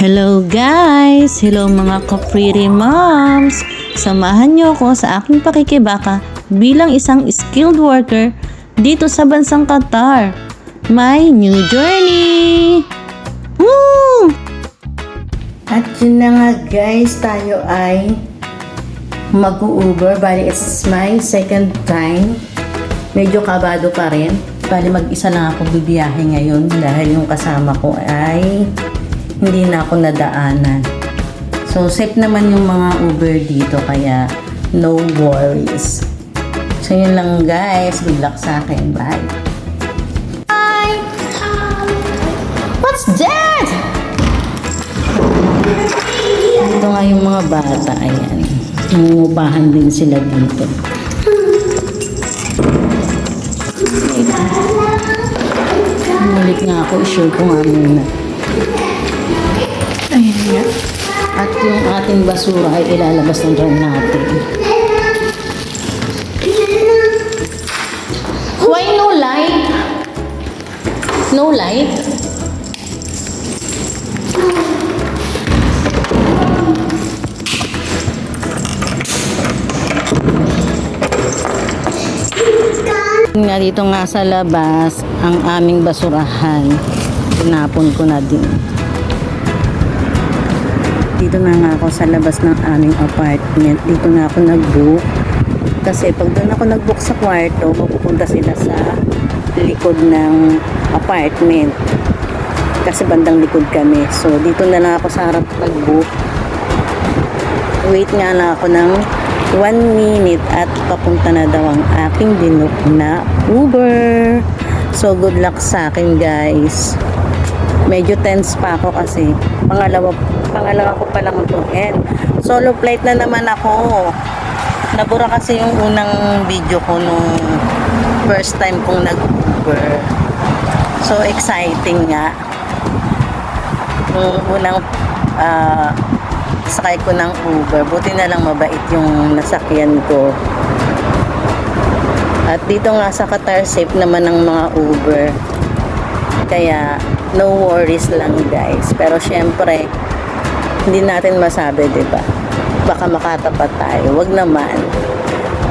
Hello guys! Hello mga ka-pretty moms! Samahan niyo ako sa aking pakikibaka bilang isang skilled worker dito sa bansang Qatar. My new journey! Woo! At yun na nga guys, tayo ay mag-Uber. Bali, it's my second time. Medyo kabado pa rin. Bali, mag-isa lang ako bibiyahe ngayon dahil yung kasama ko ay hindi na ako nadaanan. So, safe naman yung mga Uber dito, kaya no worries. So, yun lang guys. Good luck sa akin. Bye! Hi! What's that? Ito nga yung mga bata. Ayan. Nangungupahan din sila dito. Mulit nga ako. I-share ko nga muna. Ayan nga. At yung ating basura ay ilalabas ng drum natin. Why no light? No light? Nga dito nga sa labas ang aming basurahan. Tinapon ko na din. Dito na nga ako sa labas ng aming apartment. Dito na ako nag-book. Kasi pag doon ako nag-book sa kwarto, pupunta sila sa likod ng apartment. Kasi bandang likod kami. So, dito na lang ako sa harap nag-book. Wait nga lang ako ng 1 minute at papunta na daw ang aking binook na Uber. So, good luck sa akin guys. Medyo tense pa ako kasi pangalawa ko pa lang ito. And solo flight na naman ako. Nabura kasi yung unang video ko nung first time kong nag-Uber. So exciting nga. Nung unang sakay ko ng Uber, buti na lang mabait yung nasakyan ko. At dito nga sa Qatar, safe naman ng mga Uber. Kaya no worries lang guys. Pero syempre, hindi natin masabi, diba? Baka makatapat tayo. Wag naman.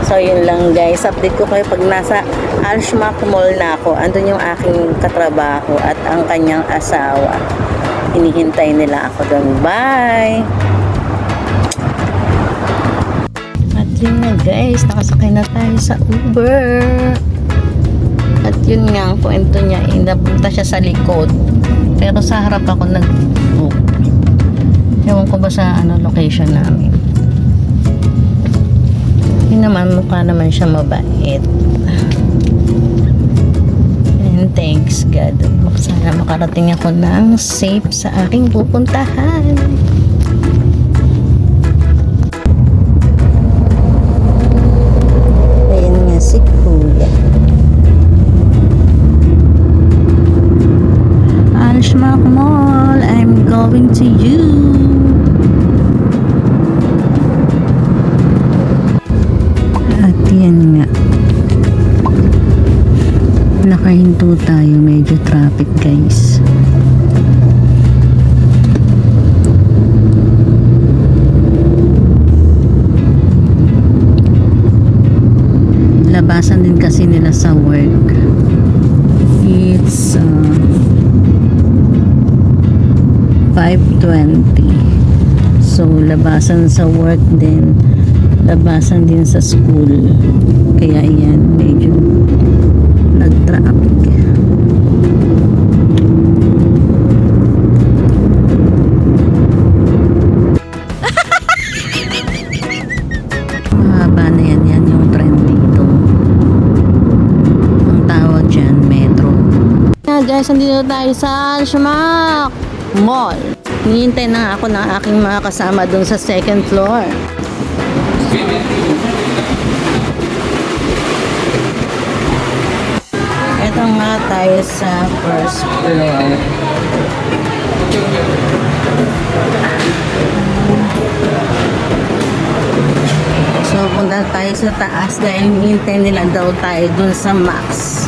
So, yun lang guys. Update ko kayo pag nasa Al-Shmaq Mall na ako. Andun yung aking katrabaho at ang kanyang asawa. Hinihintay nila ako doon. Bye! At yun na guys. Nakasakay na tayo sa Uber. At yun nga ang kwento niya. Napunta siya sa likod. Pero sa harap ako nag-book. Ewan ko ba sa location namin. Yun naman, mukha naman siya mabait. And thanks God. Sana makarating ako ng safe sa aking pupuntahan. Ayan nga si Kuya. Al-Shmaq Mall, I'm going to you. At yan nga. Nakahinto tayo. Medyo traffic guys. Labasan din kasi nila sa work. It's 5:20. So, labasan sa work din. Labasan din sa school. Kaya yan, medyo nag-traffic. Mahaba na yan. Yan yung trend dito. Ang tawag dyan, metro. Guys, andito tayo sa Al-Shmaq Mall. Hinihintay na ako ng aking mga kasama dun sa second floor. Ito nga tayo sa first floor. So, punta tayo sa taas dahil hinihintay nila daw tayo dun sa Max.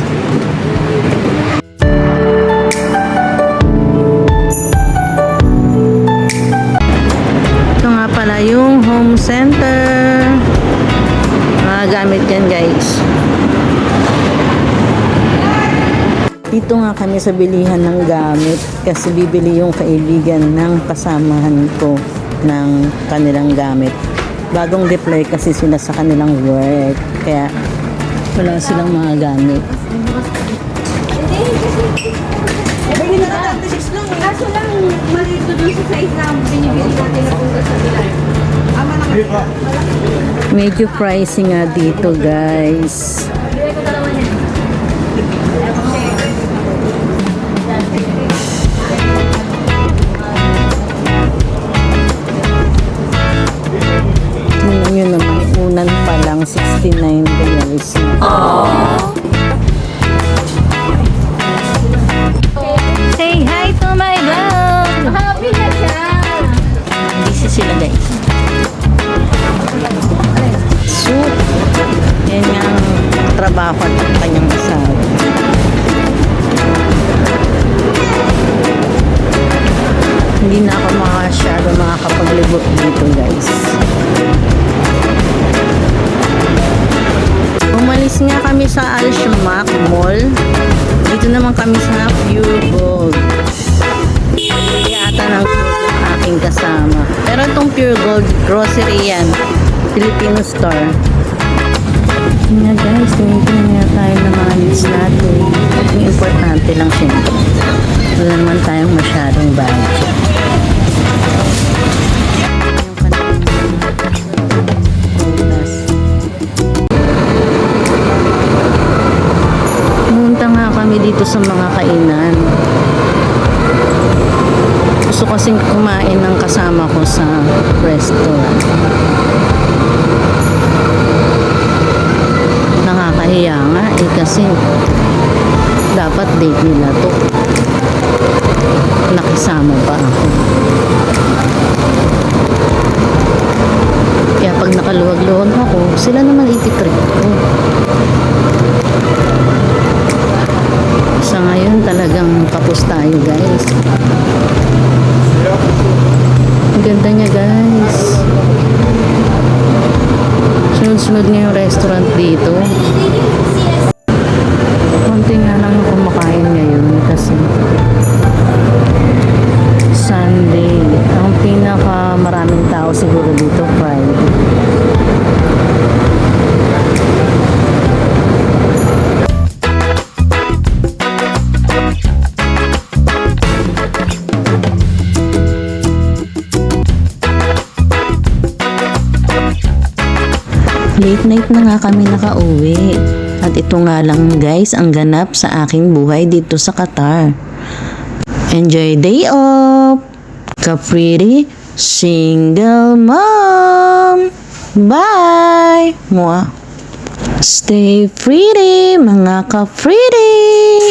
Nandito nga kami sa bilihan ng gamit kasi bibili yung kaibigan ng kasamahan ko ng kanilang gamit. Bagong deploy kasi sila sa kanilang work. Kaya wala silang mga gamit. Kaso lang, maliit to dun sa size na binibili natin na punta sa bilan. Medyo pricey nga dito, guys. Tingnan nyo naman, unan pa lang 69 reals. Say hi to my vlog! Happy na siya! Busy sila, guys. Soup. Yan nga ang trabaho at ang kanyang asawa. Hindi na ako masyado makakapaglibot dito, guys. Umalis nga kami sa Alshmak Mall. Dito naman kami sa Pure Gold. Yata ng aking kasama. Pero itong Pure Gold, grocery yan. Filipino store. Nga guys, tingin nga tayo ng mga needs natin. Yung importante lang siyempre. Wala naman tayong masyadong budget. Yung kanilang bonus. Pumunta nga kami dito sa mga kainan. Gusto kasing kumain ng kasama ko sa restaurant. Nakakahiya nga kasi dapat date nila to. Nakisama pa ako. Kaya pag nakaluwag-luwag ako, sila naman ititrip ko. Sa ngayon talagang kapos tayo, guys. Ang ganda niya, guys. Sunod-sunod nga yung restaurant dito. Konti nga lang yung kumakain ngayon kasi Sunday. Ang pinaka maraming tao siguro dito Friday. Late night na nga kami nakauwi. At ito nga lang guys ang ganap sa aking buhay dito sa Qatar. Enjoy day off! Ka-pretty single mom! Bye! Mwah! Stay pretty mga ka-pretty!